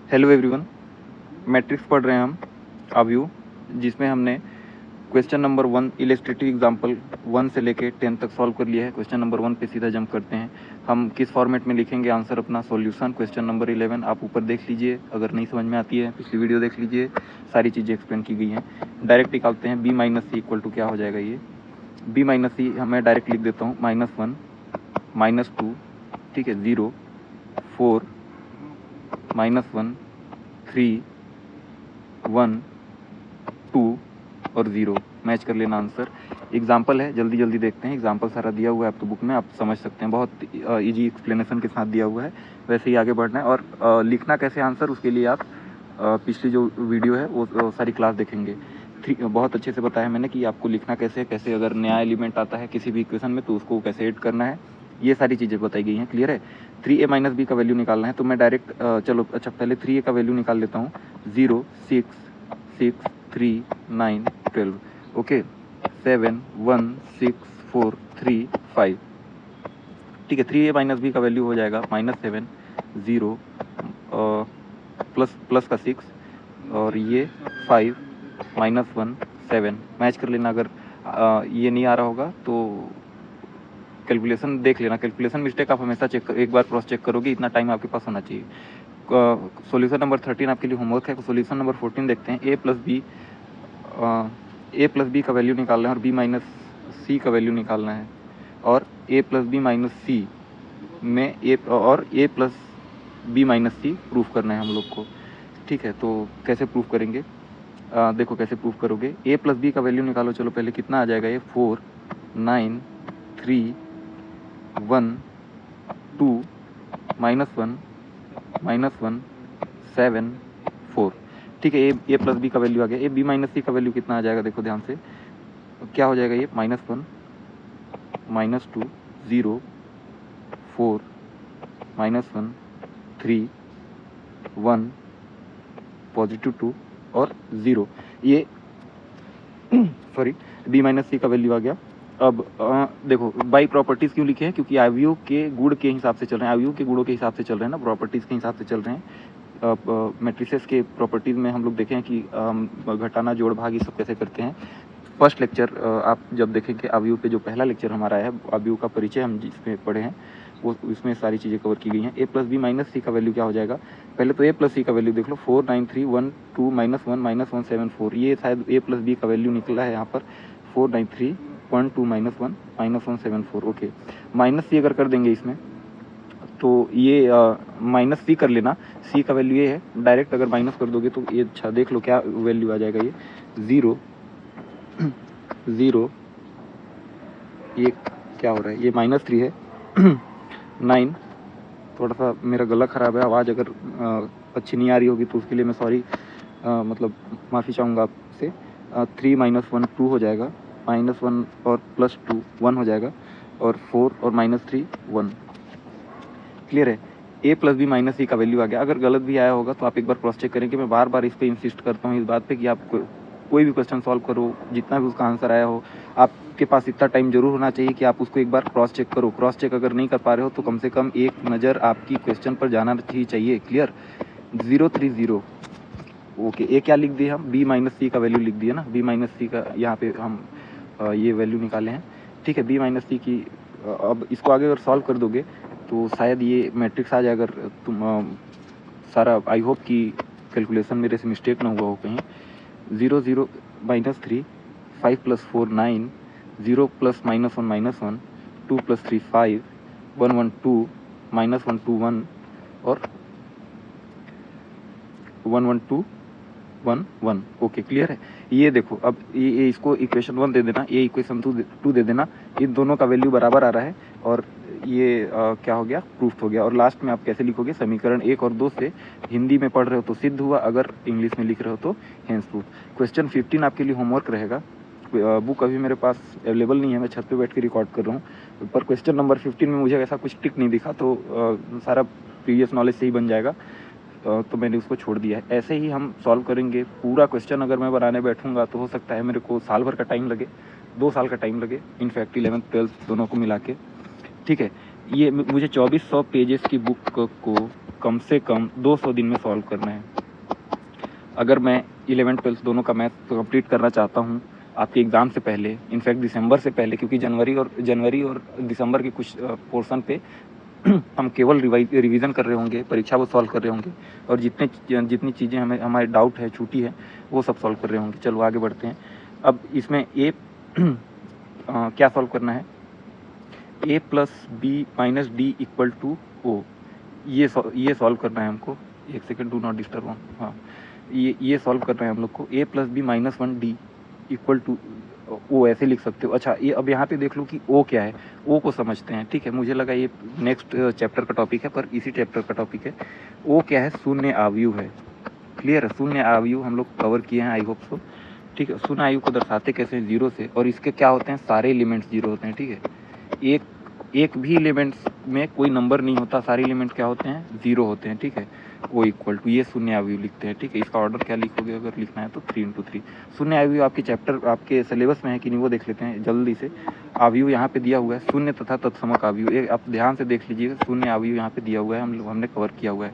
Hello everyone, matrix पढ़ रहे हैं हम अव्यू, जिसमें हमने क्वेश्चन नंबर 1 इलस्ट्रेटिव एग्जांपल 1 से लेके 10 तक सॉल्व कर लिया है। क्वेश्चन नंबर 1 पे सीधा जंप करते हैं। हम किस फॉर्मेट में लिखेंगे आंसर अपना सॉल्यूशन। क्वेश्चन नंबर 11 आप ऊपर देख लीजिए, अगर नहीं समझ में आती है पिछली वीडियो देख लीजिए, सारी चीज़ें एक्सप्लेन की गई हैं। डायरेक्ट निकालते हैं। B minus C equal to क्या हो जाएगा, ये बी माइनस सी मैं डायरेक्ट लिख देता हूँ, -1 -2, ठीक है, 0 4 -1 3 1 2 और 0 मैच कर लेना आंसर। एग्जाम्पल है, जल्दी जल्दी देखते हैं। एग्जाम्पल सारा दिया हुआ है आपको बुक में, आप समझ सकते हैं, बहुत इजी एक्सप्लेनेशन के साथ दिया हुआ है। वैसे ही आगे बढ़ना है और लिखना कैसे आंसर, उसके लिए आप पिछली जो वीडियो है वो सारी क्लास देखेंगे। बहुत अच्छे से बताया मैंने कि आपको लिखना कैसे, कैसे अगर नया एलिमेंट आता है किसी भी इक्वेशन में तो उसको कैसे ऐड करना है, ये सारी चीज़ें बताई गई हैं। क्लियर है। 3a माइनस बी का वैल्यू निकालना है, तो मैं डायरेक्ट चलो अच्छा पहले 3a का वैल्यू निकाल लेता हूँ। 0 6 6 3 9 12, ओके, 7 1 6 4 3 5, ठीक है। 3a माइनस बी का वैल्यू हो जाएगा -7 0 प्लस का 6 और ये 5 -1 7 मैच कर लेना। अगर ये नहीं आ रहा होगा तो कैलकुलेशन देख लेना। कैलकुलेशन मिस्टेक आप हमेशा एक बार क्रॉस चेक करोगे, इतना टाइम आपके पास होना चाहिए। सॉल्यूशन नंबर 13 आपके लिए होमवर्क है। सॉल्यूशन नंबर 14 देखते हैं। ए प्लस बी का वैल्यू निकालना है और बी माइनस सी का वैल्यू निकालना है, और ए प्लस बी माइनस सी में ए plus B minus C proof करना है हम लोग को, ठीक है। तो कैसे प्रूफ करेंगे, देखो कैसे प्रूफ करोगे। ए प्लस बी का वैल्यू निकालो। चलो पहले कितना आ जाएगा, ये 4 9 3 1 2 -1 7 4, ठीक है। ए प्लस बी का वैल्यू आ गया। ए बी माइनस सी का वैल्यू कितना आ जाएगा, देखो ध्यान से क्या हो जाएगा, ये -1 -2 0 4 -1 3 1 +2 और 0, ये सॉरी बी माइनस सी का वैल्यू आ गया। अब देखो बाई प्रॉपर्टीज़ क्यों लिखे हैं, क्योंकि अवयव के गुण के हिसाब से चल रहे हैं, अवयव के गुणों के हिसाब से चल रहे हैं ना, प्रॉपर्टीज़ के हिसाब से चल रहे हैं। मैट्रिसेस के प्रॉपर्टीज़ में हम लोग देखें कि घटाना जोड़ भाग ये सब कैसे करते हैं। फर्स्ट लेक्चर आप जब देखेंगे अवयव पे, जो पहला लेक्चर हमारा है अवयव का परिचय हम जिसमें पढ़े हैं, वो इसमें सारी चीज़ें कवर की गई हैं। ए प्लस बी माइनस सी का वैल्यू क्या हो जाएगा, पहले तो ए प्लस सी का वैल्यू देख लो। 4 9 3 1 2 -1 -1 7 4, ये शायद ए प्लस बी का वैल्यू निकला है यहाँ पर। 4 9 3 1 2 -1 -1 7 4, ओके। माइनस सी अगर कर देंगे इसमें तो ये माइनस सी कर लेना। सी का वैल्यू ये है, डायरेक्ट अगर माइनस कर दोगे तो ये अच्छा देख लो क्या वैल्यू आ जाएगा, ये 0 0, ये क्या हो रहा है, ये -3 है। 9, थोड़ा सा मेरा गला ख़राब है, आवाज़ अगर अच्छी नहीं आ रही होगी तो उसके लिए मैं सॉरी, मतलब माफ़ी चाहूँगा आपसे। 3 -1 2 हो जाएगा, -1 और +2 1 हो जाएगा, और 4 और -3 1। क्लियर है। ए प्लस बी माइनस सी का वैल्यू आ गया। अगर गलत भी आया होगा तो आप एक बार क्रॉस चेक करें, कि मैं बार बार इस पर इंसिस्ट करता हूँ इस बात पे कि आप कोई भी क्वेश्चन सॉल्व करो, जितना भी उसका आंसर आया हो, आपके पास इतना टाइम जरूर होना चाहिए कि आप उसको एक बार क्रॉस चेक करो। क्रॉस चेक अगर नहीं कर पा रहे हो तो कम से कम एक नज़र आपकी क्वेश्चन पर जाना ही चाहिए। क्लियर। 0 3 0, ओके। ए क्या लिख दिए हम, बी माइनस सी का वैल्यू लिख दिया ना, बी माइनस सी का यहाँ पे हम ये वैल्यू निकाले हैं, ठीक है। बी माइनस सी की अब इसको आगे अगर सॉल्व कर दोगे तो शायद ये मैट्रिक्स आ जाए। अगर तुम सारा, आई होप कि कैलकुलेशन मेरे से मिस्टेक ना हुआ हो कहीं। 0 0 -3 5 + 4 9 0 + -1 -1 2 + 3 5 1 1 2 -1 2 1 और 1 1 2 1 1, ओके। क्लियर है। ये देखो अब ये इसको इक्वेशन 1 दे देना, ये इक्वेशन 2 दे देना, इन दोनों का वैल्यू बराबर आ रहा है और ये क्या हो गया, प्रूफ हो गया। और लास्ट में आप कैसे लिखोगे, समीकरण 1 और 2 से हिंदी में पढ़ रहे हो तो सिद्ध हुआ, अगर इंग्लिश में लिख रहे हो तो हेंस प्रूफ। क्वेश्चन 15 आपके लिए होमवर्क रहेगा। बुक अभी मेरे पास अवेलेबल नहीं है, मैं छत पे बैठ के रिकॉर्ड कर रहा हूँ, पर क्वेश्चन नंबर 15 में मुझे ऐसा कुछ टिक नहीं दिखा, तो सारा प्रीवियस नॉलेज से ही बन जाएगा, तो मैंने उसको छोड़ दिया है। ऐसे ही हम सॉल्व करेंगे पूरा क्वेश्चन। अगर मैं बनाने बैठूंगा तो हो सकता है मेरे को साल भर का टाइम लगे, 2 साल का टाइम लगे, इनफैक्ट 11th 12th दोनों को मिला के, ठीक है। ये मुझे 2400 पेजेस की बुक को कम से कम 200 दिन में सॉल्व करना है। अगर मैं 11th 12th दोनों का मैथ कंप्लीट करना चाहता हूँ आपके एग्ज़ाम से पहले, इनफैक्ट दिसंबर से पहले, क्योंकि जनवरी और दिसंबर के कुछ पोर्शन पे हम केवल रिवीजन कर रहे होंगे, परीक्षा वो सॉल्व कर रहे होंगे, और जितनी चीज़ें हमारे डाउट है, छूटी है, वो सब सॉल्व कर रहे होंगे। चलो आगे बढ़ते हैं। अब इसमें ए क्या सॉल्व करना है, a plus B minus D equal to O, ये सॉल्व करना है हमको। एक second, do not disturb on. हाँ, ये सॉल्व करना है हम लोग को। a plus B minus 1 D equal to O, ऐसे लिख सकते हो। अच्छा, ये अब यहाँ पे देख लो कि ओ क्या है, ओ को समझते हैं। ठीक है, मुझे लगा ये नेक्स्ट चैप्टर का टॉपिक है, पर इसी चैप्टर का टॉपिक है। ओ क्या है, शून्य आव्यूह है। क्लियर है, शून्य आव्यूह हम लोग कवर किए हैं, आई होप सो। ठीक है, शून्य आव्यूह को दर्शाते कैसे हैं, जीरो से, और इसके क्या होते हैं, सारे एलिमेंट्स जीरो होते हैं। ठीक है, एक भी एलिमेंट्स में कोई नंबर नहीं होता, सारे एलिमेंट क्या होते हैं, जीरो होते हैं। ठीक है, ओ इक्वल टू, ये शून्य आव्यूह लिखते हैं। ठीक है, इसका ऑर्डर क्या लिखोगे अगर लिखना है तो 3 × 3। शून्य आव्यूह आपके चैप्टर, आपके सिलेबस में है कि नहीं वो देख लेते हैं जल्दी से। आव्यूह यहाँ पे दिया हुआ है, शून्य तथा तत्समक आव्यूह, आप ध्यान से देख लीजिएगा, शून्य आव्यूह यहाँ पे दिया हुआ है, हमने कवर किया हुआ है।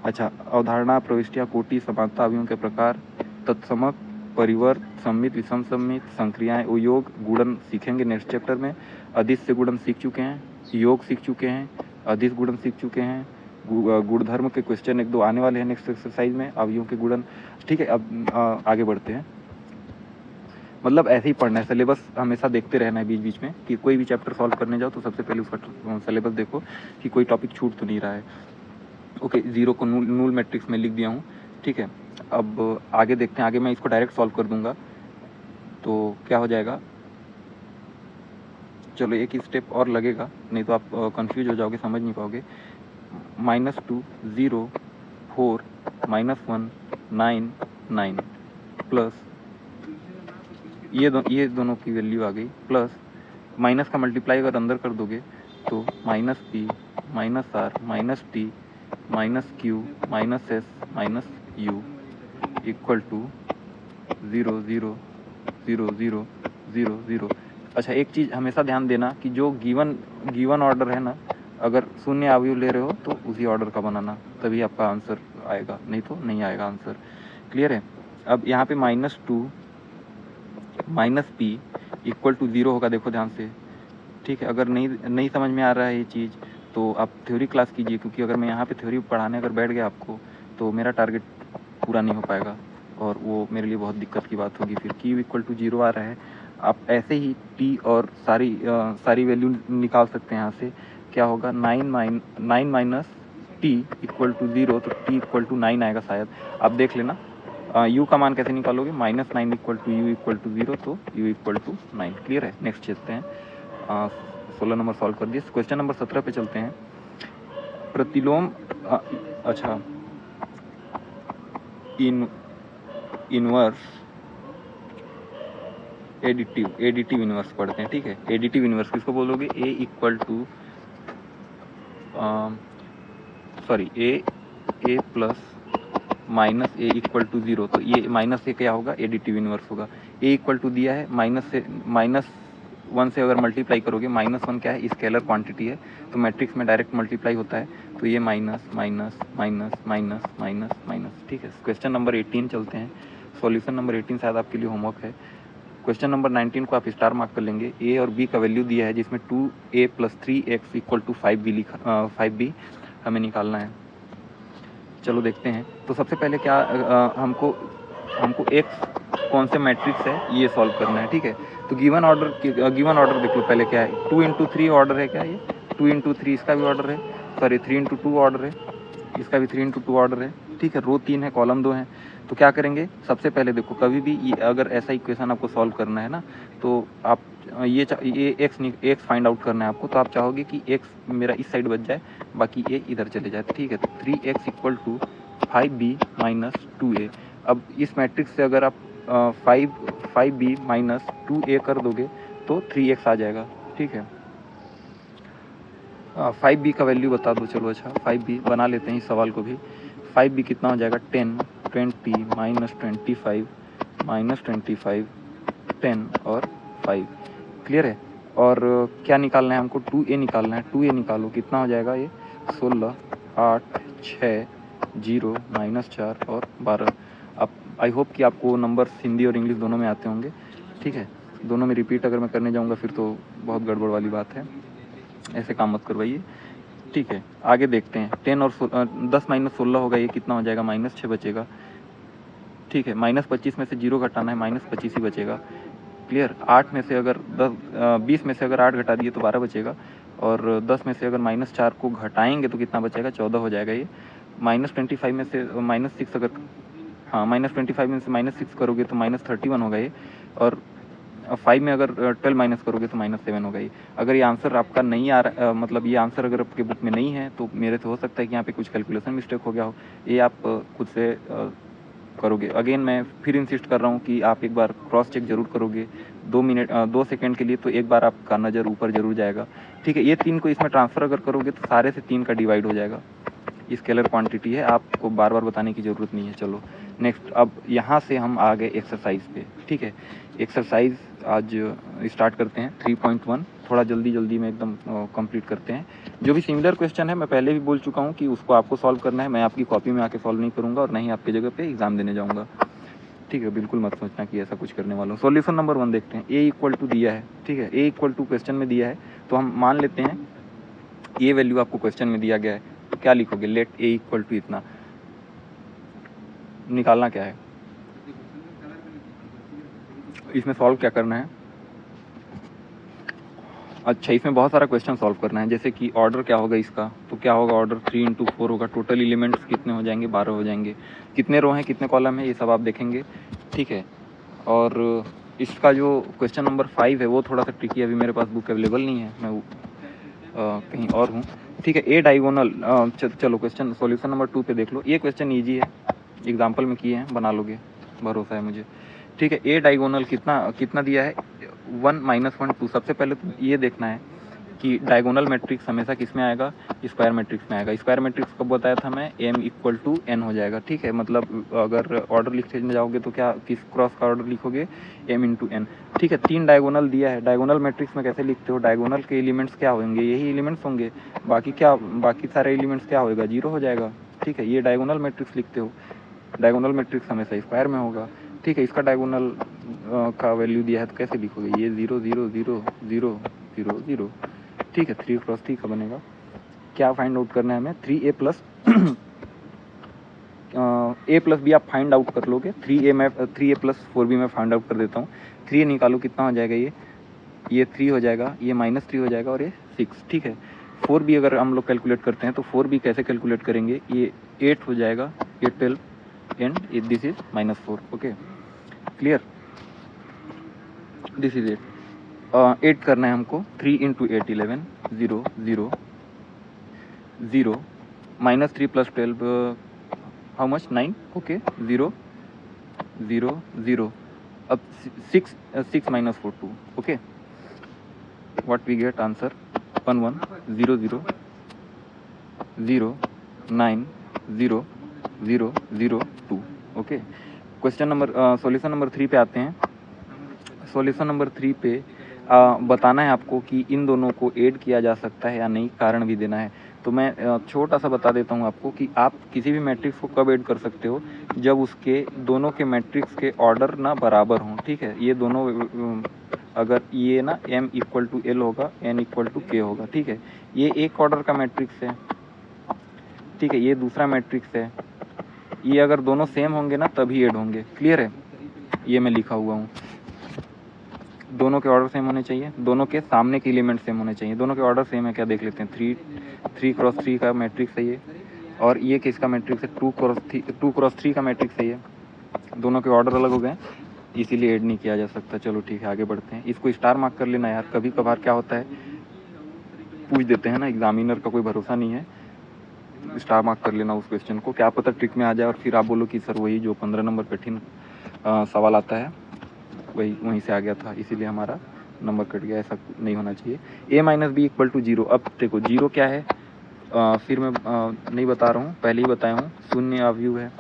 अच्छा, अवधारणा, प्रविष्टियाँ, कोटि, समानता, आव्यूहों के प्रकार, तत्समक, परिवर्त, सम्मित, विषम सम्मित, संक्रियाएं, योग, गुणन सीखेंगे नेक्स्ट चैप्टर में। अदिश से गुणन सीख चुके हैं, योग सीख चुके हैं, अदिश गुणन सीख चुके हैं, गुणधर्म के क्वेश्चन 1-2 आने वाले हैं नेक्स्ट एक्सरसाइज में, अवयवों के गुणन। ठीक है, अब आगे बढ़ते हैं। मतलब ऐसे ही पढ़ना है, सिलेबस हमेशा देखते रहना है बीच बीच में, कि कोई भी चैप्टर सॉल्व करने जाओ तो सबसे पहले उसका सिलेबस देखो कि कोई टॉपिक छूट तो नहीं रहा है। ओके, जीरो को नूल मैट्रिक्स में लिख दिया हूँ। ठीक है, अब आगे देखते हैं। आगे मैं इसको डायरेक्ट सॉल्व कर दूंगा तो क्या हो जाएगा। चलो एक स्टेप और लगेगा, नहीं तो आप कंफ्यूज हो जाओगे, समझ नहीं पाओगे। -2 0 4 -1 9 9 प्लस ये दोनों की वैल्यू आ गई, प्लस माइनस का मल्टीप्लाई अगर अंदर कर दोगे तो -p -r -t -q -s -u equal to 0 0 0 0 0 0। अच्छा, एक चीज़ हमेशा ध्यान देना कि जो गिवन ऑर्डर है ना, अगर शून्य आव्यूह ले रहे हो तो उसी ऑर्डर का बनाना, तभी आपका आंसर आएगा, नहीं तो नहीं आएगा आंसर। क्लियर है। अब यहाँ पे -2 -p इक्वल टू 0 होगा, देखो ध्यान से। ठीक है, अगर नहीं समझ में आ रहा है ये चीज़ तो आप थ्योरी क्लास कीजिए, क्योंकि अगर मैं यहाँ पे थ्योरी पढ़ाने अगर बैठ गया आपको तो मेरा टारगेट पूरा नहीं हो पाएगा, और वो मेरे लिए बहुत दिक्कत की बात होगी। फिर q इक्वल टू 0 आ रहा है, आप ऐसे ही t और सारी वैल्यू निकाल सकते हैं यहाँ से। क्या होगा, 9 माइनस t इक्वल टू 0, तो t इक्वल टू 9 आएगा शायद, आप देख लेना। u का मान कैसे निकालोगे, -9 equal to u equal to 0, तो u इक्वल टू 9। क्लियर है। नेक्स्ट चलते हैं, 16 नंबर सॉल्व कर दिए। क्वेश्चन नंबर 17 पे चलते हैं। प्रतिलोम अच्छा, इनवर्स एडिटिव इनवर्स पढ़ते हैं। ठीक है, एडिटिव इनवर्स किसको बोलोगे, a equal to a plus minus a equal to 0, तो ये माइनस से क्या होगा, एडिटिव इनवर्स होगा। a इक्वल टू दिया है, -1 से अगर मल्टीप्लाई करोगे, -1 क्या है, स्केलर क्वांटिटी है, तो मैट्रिक्स में डायरेक्ट मल्टीप्लाई होता है, तो ये minus minus minus minus minus minus. ठीक है, क्वेश्चन नंबर 18 चलते हैं। सॉल्यूशन नंबर 18 शायद आपके लिए होमवर्क है। क्वेश्चन नंबर 19 को आप स्टार मार्क कर लेंगे। ए और बी का वैल्यू दिया है, जिसमें 2a + 3x equal to 5b हमें निकालना है। चलो देखते हैं। तो सबसे पहले क्या हमको x कौन से मैट्रिक्स है ये सॉल्व करना है। ठीक है, तो गिवन ऑर्डर देख लो पहले क्या है, 2 × 3 ऑर्डर है क्या, ये 2 × 3 इसका भी ऑर्डर है, सॉरी 3 × 2 ऑर्डर है, इसका भी 3 × 2 ऑर्डर है। ठीक है, रो 3 है, कॉलम 2 है। तो क्या करेंगे, सबसे पहले देखो, कभी भी ये अगर ऐसा इक्वेशन आपको सॉल्व करना है ना, तो आप ये x फाइंड आउट करना है आपको, तो आप चाहोगे कि x मेरा इस साइड बच जाए, बाकी a इधर चले जाए। ठीक है, तो 3x equal to 5b - 2a। अब इस मैट्रिक्स से अगर आप 5b - 2a कर दोगे तो 3x आ जाएगा। ठीक है, 5b का वैल्यू बता दो। चलो अच्छा, 5b बना लेते हैं इस सवाल को भी। 5b कितना हो जाएगा, 10 20 -25 -25 10 और 5। क्लियर है। और क्या निकालना है हमको, 2a निकालना है। 2a निकालो, कितना हो जाएगा ये, 16 8 6, 0, -4 और 12। अब आई होप कि आपको नंबर्स हिंदी और इंग्लिश दोनों में आते होंगे, ठीक है। दोनों में रिपीट अगर मैं करने जाऊँगा फिर तो बहुत गड़बड़ वाली बात है, ऐसे काम मत करवाइए, ठीक है। आगे देखते हैं। 10 और 10 - 16 होगा, ये कितना हो जाएगा, -6 बचेगा, ठीक है। -25 में से 0 घटाना है, -25 ही बचेगा, क्लियर। 8 में से अगर 20 में से अगर 8 घटा दिए तो 12 बचेगा, और 10 में से अगर -4 को घटाएंगे तो कितना बचेगा, 14 हो जाएगा ये। -25 में से -6 अगर, हाँ, -25 में से -6 करोगे तो -31 होगा ये, और 5 में अगर 12 माइनस करोगे तो -7 होगा ये। अगर ये आंसर आपका नहीं आ रहा, मतलब ये आंसर अगर आपके बुक में नहीं है तो मेरे से हो सकता है कि यहाँ पे कुछ कैलकुलेशन मिस्टेक हो गया हो, ये आप खुद से करोगे। अगेन मैं फिर इंसिस्ट कर रहा हूँ कि आप एक बार क्रॉस चेक जरूर करोगे, 2 सेकंड के लिए तो एक बार आपका नज़र ऊपर जरूर जाएगा, ठीक है। ये 3 को इसमें ट्रांसफ़र अगर करोगे तो सारे से 3 का डिवाइड हो जाएगा। स्केलर क्वांटिटी है, आपको बार बार बताने की ज़रूरत नहीं है। चलो नेक्स्ट, अब यहाँ से हम आ गए एक्सरसाइज पे, ठीक है। एक्सरसाइज आज स्टार्ट करते हैं 3.1, थोड़ा जल्दी में एकदम कंप्लीट करते हैं। जो भी सिमिलर क्वेश्चन है मैं पहले भी बोल चुका हूँ कि उसको आपको सॉल्व करना है, मैं आपकी कॉपी में आके सॉल्व नहीं करूँगा और ना ही आपकी जगह पे एग्जाम देने जाऊँगा, ठीक है। बिल्कुल मत सोचना कि ऐसा कुछ करने वाला हूँ। सॉल्यूशन नंबर 1 देखते हैं। ए इक्वल टू दिया है, ठीक है। ए इक्वल टू क्वेश्चन में दिया है, तो हम मान लेते हैं ये वैल्यू आपको क्वेश्चन में दिया गया है, तो क्या लिखोगे, लेट ए इक्वल टू इतना। निकालना क्या है, इसमें सॉल्व क्या करना है। अच्छा, इसमें बहुत सारा क्वेश्चन सॉल्व करना है, जैसे कि ऑर्डर क्या होगा इसका, तो क्या होगा, ऑर्डर 3 × 4 होगा। टोटल एलिमेंट्स कितने हो जाएंगे, 12 हो जाएंगे। कितने रो हैं, कितने कॉलम है, ये सब आप देखेंगे, ठीक है। और इसका जो क्वेश्चन नंबर 5 है वो थोड़ा सा ट्रिकी है, अभी मेरे पास बुक अवेलेबल नहीं है, मैं कहीं और हूँ, ठीक है। ए डायगोनल, चलो क्वेश्चन सॉल्यूशन नंबर 2 पे देख लो। ये क्वेश्चन ईजी है, एग्जाम्पल में किए हैं, बना लोगे, भरोसा है मुझे, ठीक है। ए डायगोनल कितना दिया है, 1 - 1 2। सबसे पहले तो ये देखना है कि डायगोनल मैट्रिक्स हमेशा किस में आएगा, स्क्वायर मैट्रिक्स में आएगा। स्क्वायर मैट्रिक्स कब बताया था मैं, m = n हो जाएगा, ठीक है। मतलब अगर ऑर्डर लिखने में जाओगे तो क्या किस क्रॉस का ऑर्डर लिखोगे, m × n, ठीक है। 3 डायगोनल दिया है। डायगोनल मैट्रिक्स में कैसे लिखते हो, डायगोनल के एलिमेंट्स क्या होंगे, यही एलिमेंट्स होंगे, बाकी सारे एलिमेंट्स क्या होगा, 0 हो जाएगा, ठीक है। ये डायगोनल मैट्रिक्स लिखते हो। डायगोनल मैट्रिक्स हमेशा स्क्वायर में होगा, ठीक है। इसका डायगोनल का वैल्यू दिया है तो कैसे लिखोगे, ये 0 0 0 0 0 0, ठीक है। 3 × 3 का बनेगा। क्या फाइंड आउट करना है हमें, 3a plus a plus b आप फाइंड आउट कर लोगे। 3a प्लस 4b मैं फाइंड आउट कर देता हूँ। 3a निकालो, कितना हो जाएगा, ये 3 हो जाएगा, ये -3 हो जाएगा और ये 6, ठीक है। 4b अगर हम लोग कैलकुलेट करते हैं तो 4b कैसे कैलकुलेट करेंगे, ये 8 हो जाएगा, ये 12 and this is -4, okay, clear. This is 8 करना है हमको। 3 × 8 11 0 0 0 -3 + 12 हाउ मच, 9, ओके, 0 0 0। अब 6 6 - 4 2, okay. What we get answer 1 1 0 0 0 9 0 0 0 2, okay. Question number solution number 3 पे आते हैं। सॉल्यूशन नंबर 3 पे बताना है आपको कि इन दोनों को ऐड किया जा सकता है या नहीं, कारण भी देना है। तो मैं छोटा सा बता देता हूँ आपको कि आप किसी भी मैट्रिक्स को कब ऐड कर सकते हो, जब उसके दोनों के मैट्रिक्स के ऑर्डर ना बराबर हों, ठीक है। ये दोनों अगर ये ना m = l होगा, n = k होगा, ठीक है। ये एक ऑर्डर का मैट्रिक्स है, ठीक है, ये दूसरा मैट्रिक्स है। ये अगर दोनों सेम होंगे ना तभी ऐड होंगे, क्लियर है। ये मैं लिखा हुआ हूँ, दोनों के ऑर्डर सेम होने चाहिए, दोनों के सामने के एलिमेंट सेम होने चाहिए। दोनों के ऑर्डर सेम है, क्या देख लेते हैं। 3 × 3 का मैट्रिक्स है ये, और ये किसका मैट्रिक्स है, 2 × 3 का मैट्रिक्स है ये। दोनों के ऑर्डर अलग हो गए, इसीलिए ऐड नहीं किया जा सकता। चलो ठीक है, आगे बढ़ते हैं। इसको स्टार मार्क कर लेना यार, कभी कभार क्या होता है पूछ देते हैं ना, एग्जामिनर का कोई भरोसा नहीं है। स्टार मार्क कर लेना उस क्वेश्चन को, क्या पता ट्रिक में आ जाए और फिर आप बोलो कि सर वही जो 15 नंबर कठिन सवाल आता है वहीं से आ गया था, इसीलिए हमारा नंबर कट गया। ऐसा नहीं होना चाहिए। a - b = 0। अब देखो 0 क्या है, फिर मैं नहीं बता रहा हूँ, पहले ही बताया हूँ, शून्य अवयव है,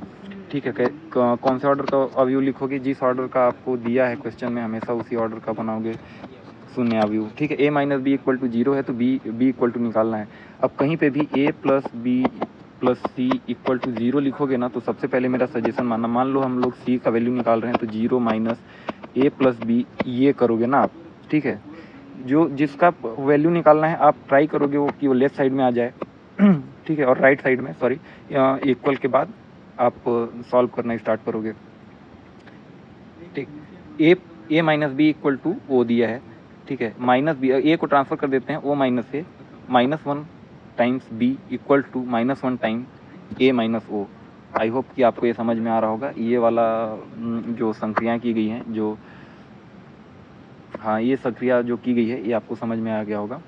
ठीक है। कौन से ऑर्डर का अवयव लिखोगे, जिस ऑर्डर का आपको दिया है क्वेश्चन में हमेशा उसी ऑर्डर का बनाओगे शून्य अवयव, ठीक है। a - b = 0 है तो b = निकालना है। अब कहीं पे भी a + b plus C equal to 0 लिखोगे ना, तो सबसे पहले मेरा सजेशन मानना, मान लो हम लोग सी का वैल्यू निकाल रहे हैं, तो 0 माइनस ए प्लस बी ये करोगे ना आप, ठीक है। जो जिसका वैल्यू निकालना है आप ट्राई करोगे वो कि वो लेफ्ट साइड में आ जाए, ठीक है, और राइट साइड में, सॉरी, इक्वल के बाद आप सॉल्व करना स्टार्ट करोगे, ठीक। A minus B equal to O दिया है, ठीक है, माइनस बी, ए को ट्रांसफर कर देते हैं o minus a, -1 times b equal to -1 time a minus o. I hope कि आपको ये समझ में आ रहा होगा। ये वाला जो संक्रियाएँ की गई हैं, जो हाँ ये संक्रिया जो की गई है ये आपको समझ में आ गया होगा,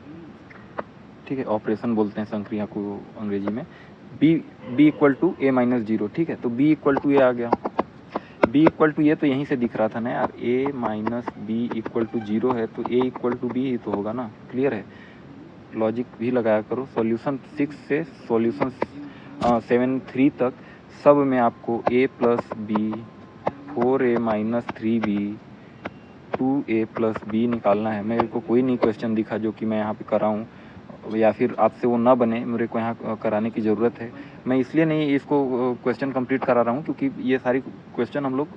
ठीक है। ऑपरेशन बोलते हैं संक्रिया को अंग्रेजी में। B equal to a minus 0, ठीक है, तो बी इक्वल टू ए आ गया। बी इक्वल टू ये तो यहीं से दिख रहा था ना यार, ए माइनस बी इक्वल टू 0 है, तो ए इक्वल टू बी ही तो होगा ना, क्लियर है। लॉजिक भी लगाया करो। सॉल्यूशन 6 से सॉल्यूशन 7-3 तक सब में आपको A plus B, 4a minus 3b, 2a plus B निकालना है। मेरे को कोई नहीं क्वेश्चन दिखा जो कि मैं यहाँ पे कराऊँ, या फिर आपसे वो ना बने, मेरे को यहाँ कराने की ज़रूरत है। मैं इसलिए नहीं इसको क्वेश्चन कंप्लीट करा रहा हूँ क्योंकि ये सारी क्वेश्चन हम लोग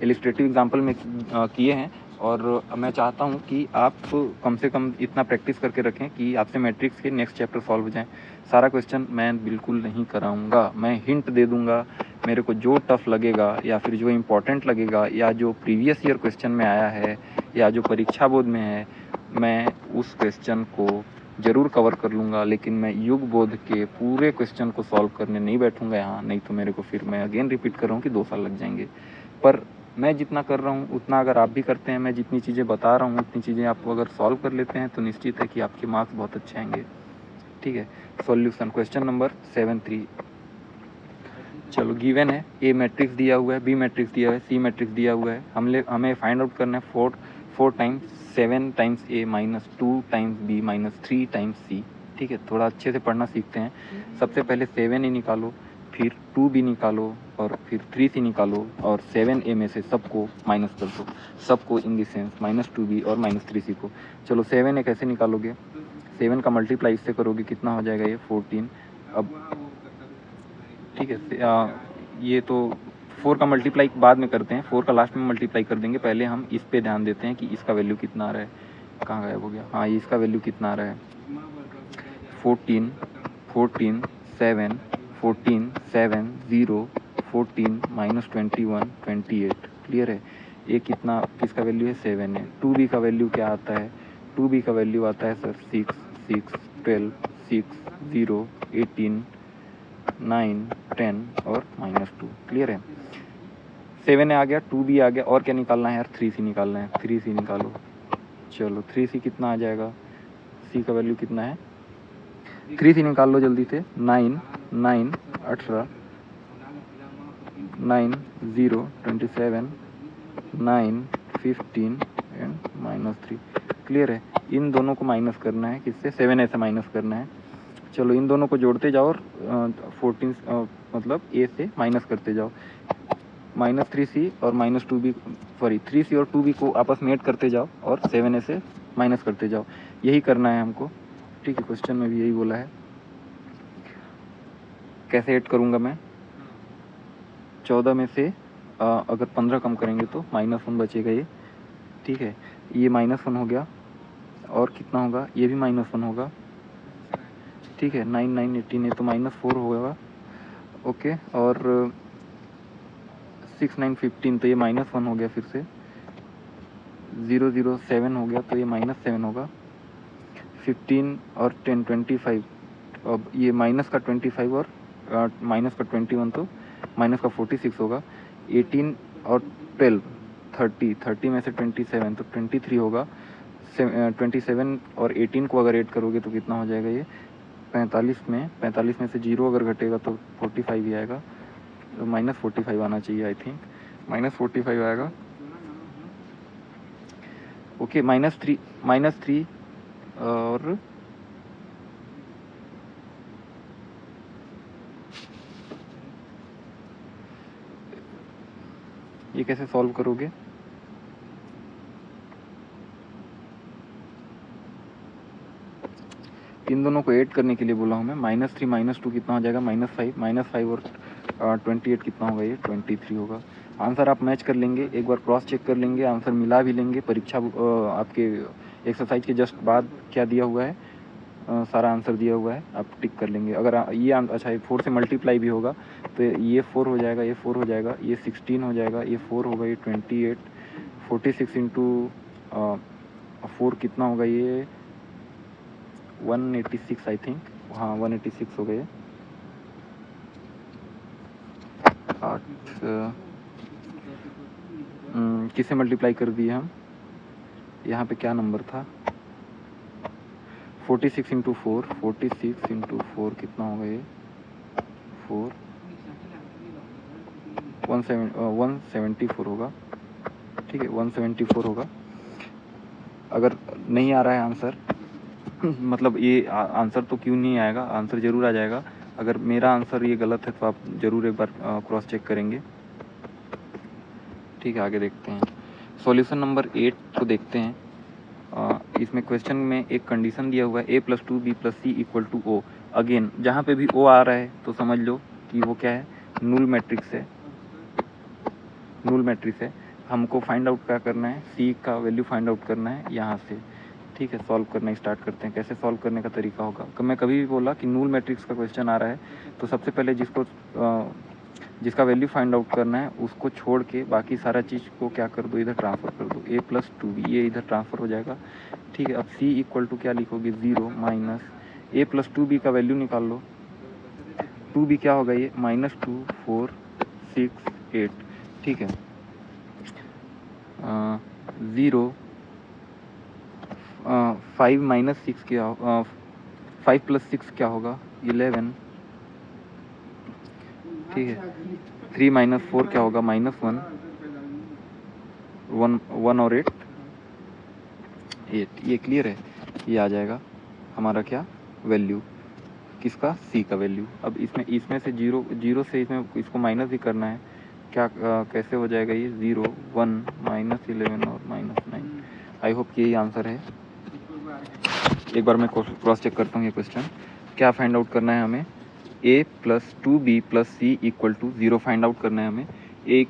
इलिस्ट्रेटिव एग्जाम्पल में किए हैं, और मैं चाहता हूँ कि आप कम से कम इतना प्रैक्टिस करके रखें कि आपसे मैट्रिक्स के नेक्स्ट चैप्टर सॉल्व हो जाएं। सारा क्वेश्चन मैं बिल्कुल नहीं कराऊंगा, मैं हिंट दे दूंगा। मेरे को जो टफ लगेगा या फिर जो इम्पोर्टेंट लगेगा या जो प्रीवियस ईयर क्वेश्चन में आया है या जो परीक्षा बोर्ड में है, मैं उस क्वेश्चन को ज़रूर कवर कर लूँगा। लेकिन मैं युग बोध के पूरे क्वेश्चन को सॉल्व करने नहीं बैठूँगा यहाँ, नहीं तो मेरे को फिर मैं अगेन रिपीट कर रहा हूँ कि 2 साल लग जाएंगे। पर मैं जितना कर रहा हूँ उतना अगर आप भी करते हैं, मैं जितनी चीज़ें बता रहा हूँ उतनी चीज़ें आप अगर सॉल्व कर लेते हैं तो निश्चित है कि आपके मार्क्स बहुत अच्छे आएंगे, ठीक है। Solution question number 7-3। चलो गिवन है, ए मैट्रिक्स दिया हुआ है, बी मैट्रिक्स दिया हुआ है, सी मैट्रिक्स दिया हुआ है। हमें फाइंड आउट करना है 4 times 7 times A minus 2 times B minus 3 times C, ठीक है। थोड़ा अच्छे से पढ़ना सीखते हैं। सबसे पहले 7 ए निकालो, फिर 2 बी निकालो, और फिर 3 सी निकालो, और 7 ए में से सबको माइनस कर दो, सबको इन द सेंस -2b और -3 सी को। चलो 7 ए कैसे निकालोगे, 7 का मल्टीप्लाई इससे करोगे, कितना हो जाएगा ये 14। अब ठीक है, ये तो 4 का मल्टीप्लाई बाद में करते हैं, 4 का लास्ट में मल्टीप्लाई कर देंगे। पहले हम इस पे ध्यान देते हैं कि इसका वैल्यू कितना आ रहा है। कहाँ गायब हो गया, हाँ ये इसका वैल्यू कितना आ रहा है, 14 14 7 14 7 0 14 -21 28, क्लियर है। ये कितना किसका वैल्यू है, 7 है। 2b का वैल्यू क्या आता है, 2b का वैल्यू आता है सर 6 6 12 6 0 18 9 10 और -2, क्लियर है। 7 आ गया, 2b आ गया, और क्या निकालना है यार, 3c निकालना है। 3c निकालो, चलो 3c कितना आ जाएगा, c का वैल्यू कितना है, 3c निकाल लो जल्दी से। 9 9 18 9 0 27 9 15 एंड -3, क्लियर है। इन दोनों को माइनस करना है, किससे, 7 से माइनस करना है। चलो इन दोनों को जोड़ते जाओ और 14 मतलब ए से माइनस करते जाओ। -3c और -2b, सॉरी 3c और 2b को आपस में ऐड करते जाओ और 7a से माइनस करते जाओ। यही करना है हमको, ठीक है। क्वेश्चन में भी यही बोला है। कैसे ऐड करूँगा मैं, 14 में से अगर 15 कम करेंगे तो -1 बचेगा ये, ठीक है। ये -1 हो गया, और कितना होगा, ये भी -1 होगा, ठीक है। 9 9 18 है तो -4 होगा, ओके। और 6 9 15 तो ये -1 हो गया, फिर से 0 0 7 हो गया तो ये -7 होगा। 15 और 10 25, अब ये माइनस का 25 और माइनस का 21 तो माइनस का 46 होगा। 18 और 12 30, 30 में से 27 तो 23 होगा। 27 और 18 को अगर ऐड करोगे तो कितना हो जाएगा ये, 45 में से 0 अगर घटेगा तो 45 ही आएगा, तो -45 आना चाहिए, आई थिंक -45 आएगा, ओके। -3 और ये कैसे सॉल्व करोगे, इन दोनों को ऐड करने के लिए बोला हूँ मैं। -3 -2 कितना हो जाएगा, -5 और 28 कितना होगा, ये 23 होगा। आंसर आप मैच कर लेंगे, एक बार क्रॉस चेक कर लेंगे, आंसर मिला भी लेंगे। परीक्षा आपके एक्सरसाइज के जस्ट बाद क्या दिया हुआ है, सारा आंसर दिया हुआ है, आप टिक कर लेंगे। अगर ये अच्छा ये 4 से मल्टीप्लाई भी होगा तो ये 4 हो जाएगा, ये 4 हो जाएगा, ये 16 हो जाएगा, ये 4 होगा, ये 28, 46 इंटू 4 कितना होगा, ये 186 आई थिंक, हाँ 186 हो गए। 8 किसे मल्टीप्लाई कर दिए हम, यहाँ पे क्या नंबर था, 46 इंटू 4, 46 इंटू 4 कितना होगा, ये 4 174 होगा, ठीक है 174 होगा। अगर नहीं आ रहा है आंसर मतलब ये आंसर तो क्यों नहीं आएगा, आंसर ज़रूर आ जाएगा। अगर मेरा आंसर ये गलत है तो आप ज़रूर एक बार क्रॉस चेक करेंगे, ठीक है। आगे देखते हैं सॉल्यूशन नंबर 8 को देखते हैं। इसमें क्वेश्चन में एक कंडीशन दिया हुआ है a + 2b + c = o। Again जहाँ पे भी o आ रहा है तो समझ लो कि वो क्या है, नूल मैट्रिक्स है, नूल मैट्रिक्स है। हमको फाइंड आउट क्या करना है, c का वैल्यू फाइंड आउट करना है यहाँ से, ठीक है। सॉल्व करना स्टार्ट करते हैं। कैसे सॉल्व करने का तरीका होगा, मैं कभी भी बोला कि नूल मैट्रिक्स का क्वेश्चन आ रहा है तो सबसे पहले जिसका वैल्यू फाइंड आउट करना है उसको छोड़ के बाकी सारा चीज़ को क्या कर दो, इधर ट्रांसफ़र कर दो। a + 2b ये इधर ट्रांसफ़र हो जाएगा, ठीक है। अब c = क्या लिखोगे, 0 माइनस a + 2b का वैल्यू निकाल लो। 2b क्या होगा, ये -2 4 6 8, ठीक है। 0 5 - 6 क्या 5 + 6 क्या होगा, 11, ठीक है। 3 - 4 क्या होगा, -1 1 और 8 ये क्लियर है। ये आ जाएगा हमारा क्या वैल्यू, किसका, c का वैल्यू। अब इसमें से 0 से इसको माइनस भी करना है, क्या कैसे हो जाएगा, ये 0 1 -11 और -9। आई होप कि यही आंसर है। एक बार मैं क्रॉस चेक करता हूँ ये क्वेश्चन। क्या फाइंड आउट करना है हमें, a + 2b + c = 0 find out करना है हमें। a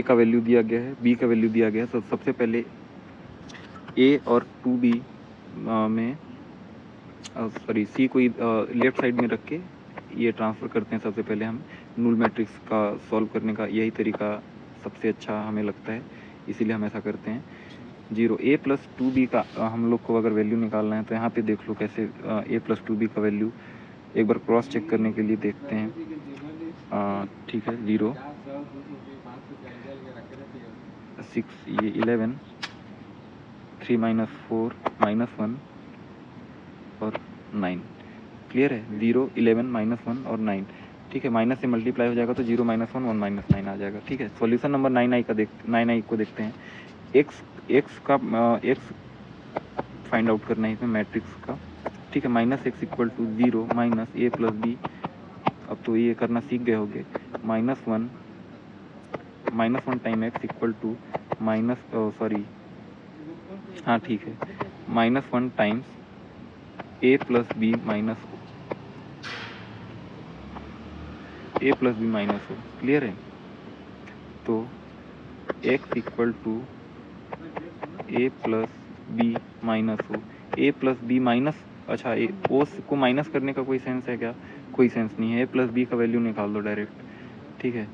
का वैल्यू दिया गया है, b का वैल्यू दिया गया है। तो सबसे पहले a और 2b में सॉरी c को लेफ्ट साइड में रख के ये ट्रांसफ़र करते हैं। सबसे पहले हम नूल मैट्रिक्स का सॉल्व करने का यही तरीका सबसे अच्छा हमें लगता है, इसीलिए हम ऐसा करते हैं। 0 a + 2b का हम लोग को अगर वैल्यू निकालना है तो यहाँ पे देख लो कैसे a + 2b का वैल्यू एक बार क्रॉस चेक करने के लिए देखते हैं, ठीक है। 0 6 ये 11 3 - 4 -1 और 9, क्लियर है। 0 11 -1 और 9, ठीक है। माइनस से मल्टीप्लाई हो जाएगा तो 0 - 1 1 - 9 आ जाएगा, ठीक है। सॉल्यूशन नंबर 9i को देखते हैं। x फाइंड आउट करना है इसमें मैट्रिक्स का, ठीक है। -x = 0 माइनस a + b, अब तो ये करना सीख गए होगे। -1 टाइम x = माइनस सॉरी हाँ ठीक है, -1 times a + b - o, clear है। तो x = a + b - o, a + b minus, अच्छा o को माइनस करने का कोई सेंस है क्या, कोई सेंस नहीं है। a + b का वैल्यू निकाल दो डायरेक्ट, ठीक है।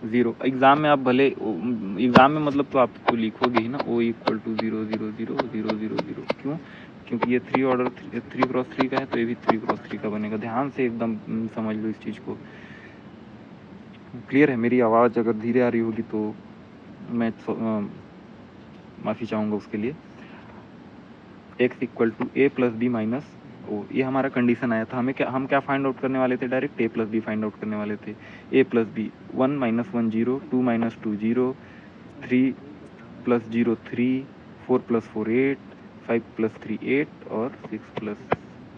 0 एग्ज़ाम में आप भले एग्ज़ाम में मतलब तो आपको लिखोगे ही ना, o = 0 0 0 0 0 0, क्यों, क्योंकि ये 3 ऑर्डर 3x3 का है तो ये भी 3x3 का बनेगा। ध्यान से एकदम समझ लो इस चीज़ को, क्लियर है। मेरी आवाज़ अगर धीरे आ रही होगी तो मैं माफ़ी चाहूँगा उसके लिए। x = a + b - o, ये हमारा कंडीशन आया था। हम क्या फाइंड आउट करने वाले थे, direct a + b find out करने वाले थे। a + b 1 - 1 0, 2 - 2 0, 3 + 0 3, 4 + 4 8, 5 + 3 8 और 6 +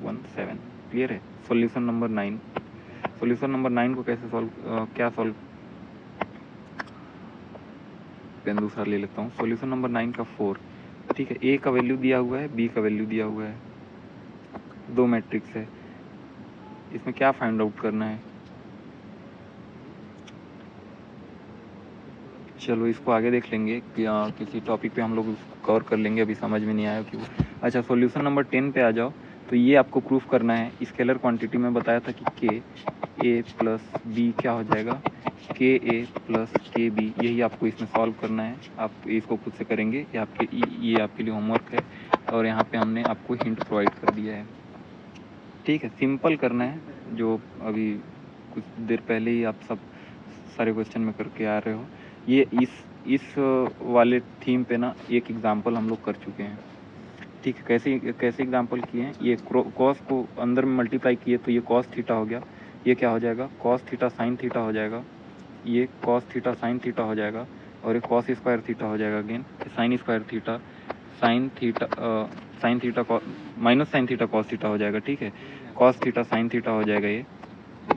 1 7, क्लियर है। सॉल्यूशन नंबर 9, सॉल्यूशन नंबर 9 को कैसे सॉल्व पेन दूसरा ले लेता हूँ। सॉल्यूशन नंबर 9 का 4, ठीक है। a का वैल्यू दिया हुआ है, b का वैल्यू दिया हुआ है, दो मैट्रिक्स है, इसमें क्या फाइंड आउट करना है? चलो इसको आगे देख लेंगे कि किसी टॉपिक पे हम लोग कवर कर लेंगे, अभी समझ में नहीं आया क्यों। अच्छा, सॉल्यूशन नंबर 10 पे आ जाओ। तो ये आपको प्रूफ करना है, स्केलर क्वांटिटी में बताया था कि के ए प्लस बी क्या हो जाएगा, के ए प्लस के बी। यही आपको इसमें सॉल्व करना है, आप इसको खुद से करेंगे, ये आपके लिए होमवर्क है और यहाँ पे हमने आपको हिंट प्रोवाइड कर दिया है। ठीक है, सिंपल करना है, जो अभी कुछ देर पहले ही आप सब सारे क्वेश्चन में करके आ रहे हो। ये इस वाले थीम पे ना एक एग्जांपल हम लोग कर चुके हैं। ठीक है, कैसे एग्जांपल किए हैं? ये कॉस को अंदर में मल्टीप्लाई किए तो ये कॉस थीटा हो गया, ये क्या हो जाएगा, कॉस थीटा साइन थीटा हो जाएगा, ये कॉस थीटा साइन थीटा हो जाएगा, और ये कॉस स्क्वायर थीटा हो जाएगा again, sign square theta sine theta minus sine theta cos theta हो जाएगा। ठीक है, कॉस थीटा साइन थीटा हो जाएगा, ये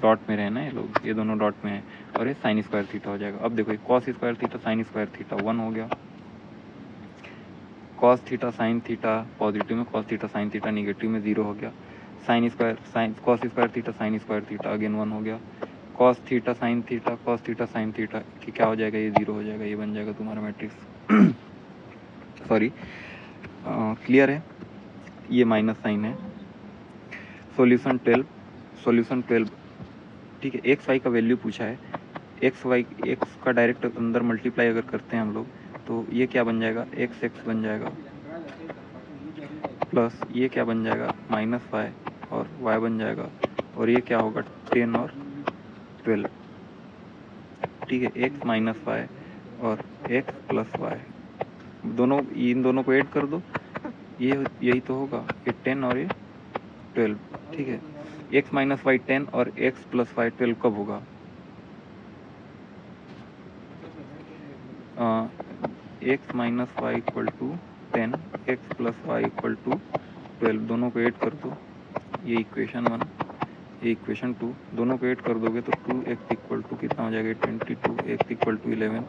डॉट में रहना, ये लोग ये दोनों डॉट में है, और ये साइन स्क्वायर थीटा हो जाएगा। अब देखो, cos square theta sine square theta 1 हो गया, cos theta sine theta positive में, cos theta sine theta negative में 0 हो गया, sine cos square theta sine square theta again 1 हो गया, कॉस थीटा साइन थीटा कि क्या हो जाएगा, ये 0 हो जाएगा, ये बन जाएगा तुम्हारा मैट्रिक्स। सॉरी, क्लियर है? ये माइनस साइन है। सॉल्यूशन 12। ठीक है, एक्स वाई का वैल्यू पूछा है, एक्स का डायरेक्ट अंदर मल्टीप्लाई अगर करते हैं हम लोग तो ये क्या बन जाएगा, एक्स बन जाएगा, प्लस ये क्या बन जाएगा, माइनस वाई, और वाई बन जाएगा, और ये क्या होगा, 10 और 12। ठीक है, एक्स माइनस वाई और एक्स प्लस वाई, इन दोनों को ऐड कर दो, ये यही तो होगा, ये 10 और ये 12। ठीक है, एक्स माइनस वाई 10 और एक्स प्लस वाई 12 कब होगा, x minus y equal to 10, x plus y equal to 12, दोनों को ऐड कर दो, ये इक्वेशन 1, ये इक्वेशन 2, दोनों को ऐड कर दोगे तो 2x इक्वल टू कितना हो जाएगा, 22, x इक्वल टू 11,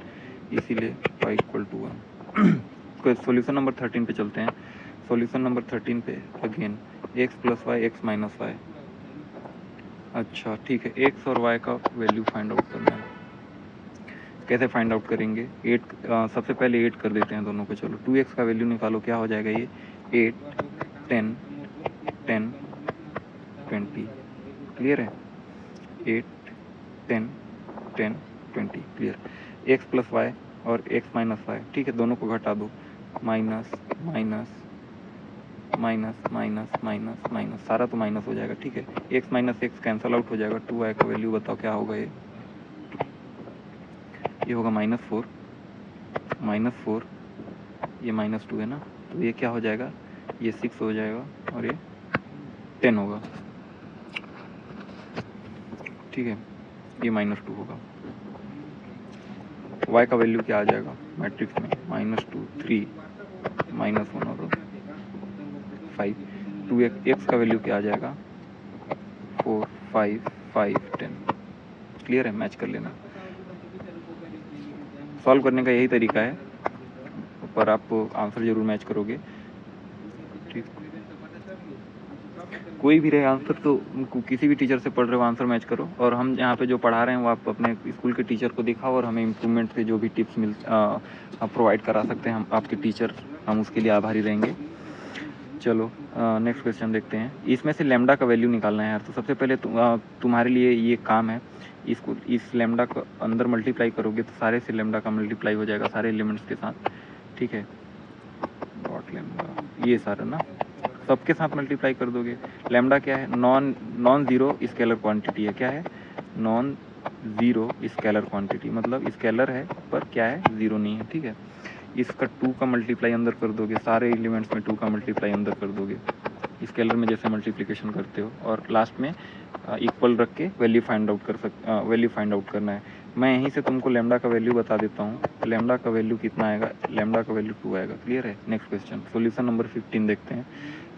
इसीलिए y equal to 1। Solution number 13 पे चलते हैं। सॉल्यूशन नंबर 13 पे again x plus y x minus y. अच्छा ठीक है, x और y का वैल्यू फाइंड आउट करना है। कैसे फाइंड आउट करेंगे, सबसे पहले 8 कर देते हैं दोनों को। चलो 2x का वैल्यू निकालो, क्या हो जाएगा, ये 8, 10, 10, 20। क्लियर है, 8, 10, 10, 20 क्लियर। x प्लस वाई और x माइनस वाई, ठीक है, दोनों को घटा दो, minus minus minus minus minus minus, सारा तो माइनस हो जाएगा। ठीक है, x minus x cancel out हो जाएगा, 2y का वैल्यू बताओ क्या होगा, ये होगा -4, -4, ये -2 है ना, तो ये क्या हो जाएगा, ये 6 हो जाएगा और ये 10 होगा। ठीक है, ये -2 होगा। y का वैल्यू क्या आ जाएगा मैट्रिक्स में, -2, 3, -1 और 5। 2x का वैल्यू क्या आ जाएगा, 4, 5, 5, 10। क्लियर है, मैच कर लेना। सॉल्व करने का यही तरीका है, पर आप आंसर जरूर मैच करोगे। ठीक, कोई भी रहे आंसर, तो किसी भी टीचर से पढ़ रहे हो आंसर मैच करो, और हम यहाँ पे जो पढ़ा रहे हैं वो आप अपने स्कूल के टीचर को दिखाओ, और हमें इम्प्रूवमेंट के जो भी टिप्स प्रोवाइड करा सकते हैं हम आपके टीचर, हम उसके लिए आभारी रहेंगे। चलो नेक्स्ट क्वेश्चन देखते हैं। इसमें से लैम्डा का वैल्यू निकालना है यार। तो सबसे पहले तुम्हारे लिए ये काम है, इसको इस लैम्डा को अंदर मल्टीप्लाई करोगे तो सारे से लैम्डा का मल्टीप्लाई हो जाएगा सारे एलिमेंट्स के साथ। ठीक है, डॉट लैम्डा, ये सारा ना सबके साथ मल्टीप्लाई कर दोगे। लैम्डा क्या है, नॉन जीरो स्केलर क्वांटिटी है। क्या है, नॉन जीरो स्केलर क्वांटिटी, मतलब स्केलर है पर क्या है, जीरो नहीं है। ठीक है, इसका 2 का मल्टीप्लाई अंदर कर दोगे, सारे एलिमेंट्स में 2 का मल्टीप्लाई अंदर कर दोगे स्केलर में जैसे मल्टीप्लिकेशन करते हो, और लास्ट में इक्वल रख के वैल्यू फाइंड आउट करना है। मैं यहीं से तुमको लैम्डा का वैल्यू बता देता हूँ। लैम्डा का वैल्यू कितना आएगा, लैम्डा का वैल्यू 2 आएगा। क्लियर है, नेक्स्ट क्वेश्चन, सॉल्यूशन नंबर 15 देखते हैं।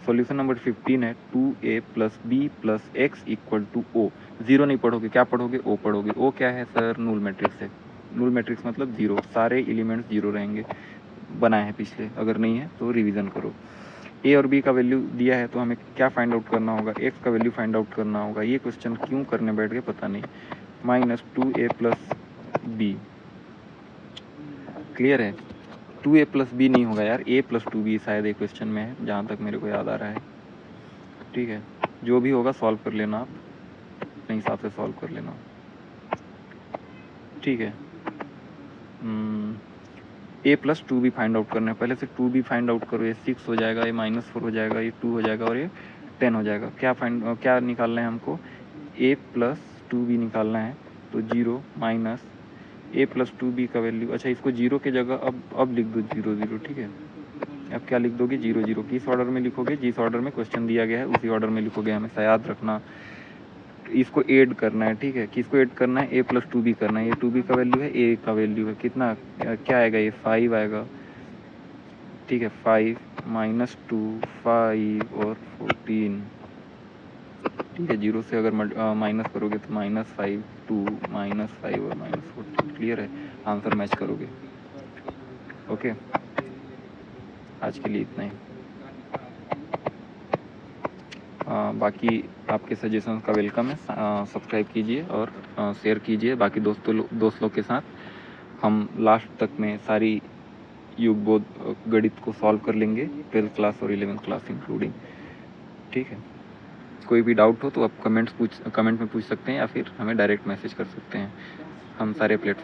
सॉल्यूशन नंबर 15 है 2a plus b plus x equal to o. Zero नहीं पढ़ोगे, क्या पढ़ोगे, ओ पढ़ोगे। ओ क्या है सर, नूल मैट्रिक्स है। नूल मैट्रिक्स मतलब जीरो, सारे एलिमेंट्स जीरो रहेंगे, बनाए हैं पिछले, अगर नहीं है तो रिवीजन करो। ए और बी का वैल्यू दिया है तो हमें क्या फाइंड आउट करना होगा, एक्स का वैल्यू फाइंड आउट करना होगा। ये क्वेश्चन क्यों करने बैठ गए पता नहीं। -2a+b क्लियर है। 2a+b नहीं होगा यार, a+2b शायद एक क्वेश्चन में है, जहाँ तक मेरे को याद आ रहा है। ठीक है, जो भी होगा सॉल्व कर लेना, आप अपने हिसाब से सॉल्व कर लेना। ठीक है, a+2b फाइंड आउट करना है। पहले से 2b फाइंड आउट करो। ये 6 हो जाएगा, ये -4 हो जाएगा, ये 2 हो जाएगा और ये 10 हो जाएगा। क्या निकालना है हमको, a+2b निकालना है। तो 0 माइनस a+2b का वैल्यू, अच्छा इसको 0 के जगह अब लिख दो 0 0। ठीक है, अब क्या लिख दोगे 0 0। किस ऑर्डर में लिखोगे, जिस ऑर्डर में क्वेश्चन दिया गया है उसी ऑर्डर में लिखोगे, हमेशा याद रखना। इसको ऐड करना है। ठीक है, किसको ऐड करना है, a+2b करना है। ये 2b का वैल्यू है, a का वैल्यू है कितना, क्या आएगा, ये 5 आएगा। ठीक है, 5 -2 5 और 14। ठीक है, 0 से अगर माइनस करोगे तो -5 2 -5 और -14। क्लियर है, आंसर मैच करोगे। ओके, आज के लिए इतना ही। बाकी आपके सजेशन का वेलकम है। सब्सक्राइब कीजिए और शेयर कीजिए बाकी दोस्त लोग के साथ। हम लास्ट तक में सारी युग बोध गणित को सॉल्व कर लेंगे, 12th क्लास और 11th क्लास इंक्लूडिंग। ठीक है, कोई भी डाउट हो तो आप कमेंट में पूछ सकते हैं या फिर हमें डायरेक्ट मैसेज कर सकते हैं। हम सारे प्लेटफॉर्म